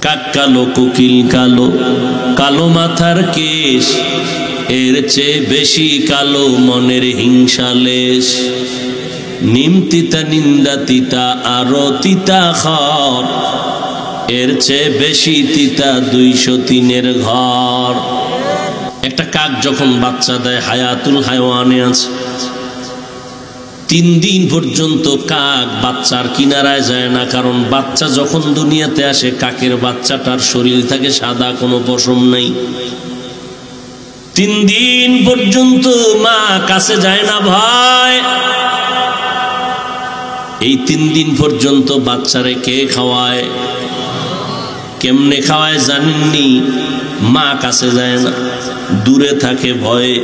কাক কালো কোকিল কালো, কালো মাথার কেশ, এর চেয়ে বেশি কালো মনের হিংসালেশ। নিম তিতা নিন্দা তিতা আরো তিতা খর, এর চেয়ে বেশি তিতা 203-এর ঘর। একটা কাক যখন বাচ্চা দেয়, হায়াতুল হায়ওয়ানে আছে, 3 দিন পর্যন্ত কাক বাচ্চার কিনারায় যায় না। কারণ বাচ্চা যখন দুনিয়াতে আসে, কাকের বাচ্চাটার শরীর থাকে সাদা, কোনো পশম নাই। 3 দিন পর্যন্ত মা কাছে যায় না ভয়। এই 3 দিন পর্যন্ত বাচ্চারে কে খাওয়ায়? কেমনে খাওয়ায় জানেননি? মা কাছে যায় না, দূরে থাকে ভয়ে।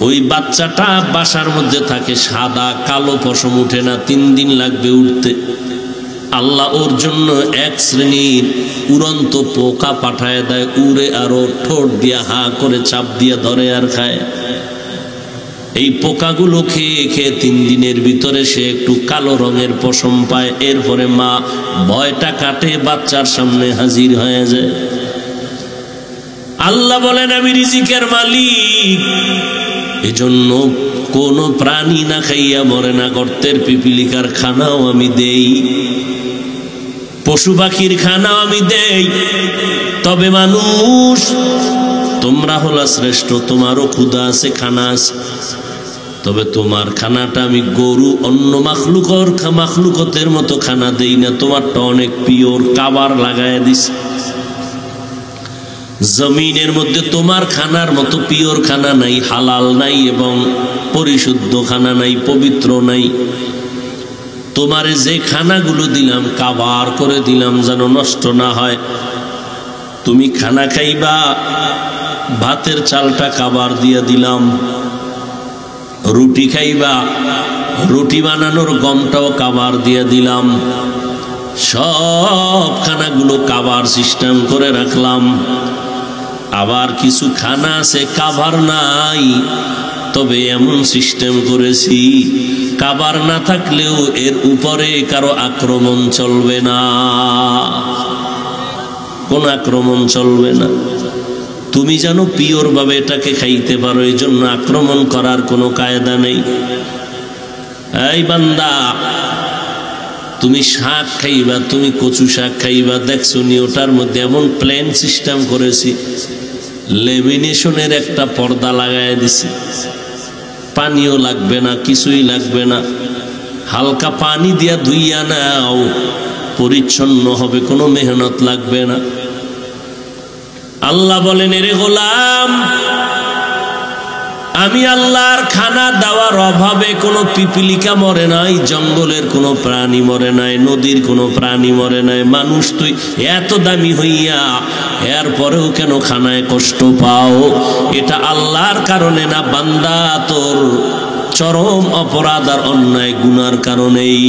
ওই বাচ্চাটা বাসার মধ্যে থাকে সাদা, কালো পশম উঠে না, 3 দিন লাগবে উঠতে। আল্লাহ ওর জন্য 1 শ্রেণীর উড়ন্ত পোকা পাঠায় দেয়, উড়ে আরো ঠোঁট দিয়া হা করে চাপ দিয়া ধরে আর খায়। এই পোকাগুলো খেয়ে খেয়ে 3 দিনের ভিতরে সে একটু কালো রঙের পশম পায়। এরপরে মা ভয়টা কাটে, বাচ্চার সামনে হাজির হয়ে যায়। আল্লাহ বলেন, আমি রিজিকের মালিক, এজন্য কোন প্রাণী না খাইয়া মরে না। গর্তের পিপিলিকার খানাও আমি দেই, পশু পাখির খানাও আমি দেই। তবে মানুষ, তোমরা হলা শ্রেষ্ঠ, তোমারও ক্ষুধা আছে, খানা আছে। তবে তোমার খানাটা আমি গরু অন্য মাখলুকতের মতো খানা দেই না, তোমারটা অনেক পিওর, কাবার লাগায় দিস। জমিনের মধ্যে তোমার খানার মতো পিওর খানা নাই, হালাল নাই এবং পরিশুদ্ধ খানা নাই, পবিত্র নাই। তোমারে যে খানাগুলো দিলাম কাবার করে দিলাম, যেন নষ্ট না হয়। তুমি খানা খাইবা, ভাতের চালটা কাবার দিয়া দিলাম। রুটি খাইবা, রুটি বানানোর গমটাও কাবার দিয়া দিলাম। সব খানাগুলো কাবার সিস্টেম করে রাখলাম। আবার কিছু খানা আছে কাবার নাই, তবে এমন সিস্টেম করেছি কাবার না থাকলেও এর উপরে কারো আক্রমণ চলবে না, কোন আক্রমণ চলবে না। তুমি জানো পিওর ভাবে এটাকে খাইতে পারো, এই জন্য আক্রমণ করার কোনো কায়দা নেই। এই বান্দা, তুমি শাক খাইবা, তুমি কচু শাক খাইবা, দেখছো নি ওটার মধ্যে এমন প্লেন সিস্টেম করেছি, লেমিনেশনের একটা পর্দা লাগায় দিছি। পানিও লাগবে না, কিছুই লাগবে না, হালকা পানি দিয়া ধুইয়া নাও, পরিচ্ছন্ন হবে, কোনো মেহনত লাগবে না। আল্লাহ বলেন, এরে গোলাম, আমি আল্লাহর খানা দেওয়ার অভাবে কোনো পিপিলিকা মরে নাই, জঙ্গলের কোনো প্রাণী মরে নাই, নদীর কোনো প্রাণী মরে নাই। মানুষ তুই এত দামি হইয়া এরপরেও কেন খানায় কষ্ট পাও? এটা আল্লাহর কারণে না, বান্দা তোর চরম অপরাধ আর অন্যায় গুনার কারণেই।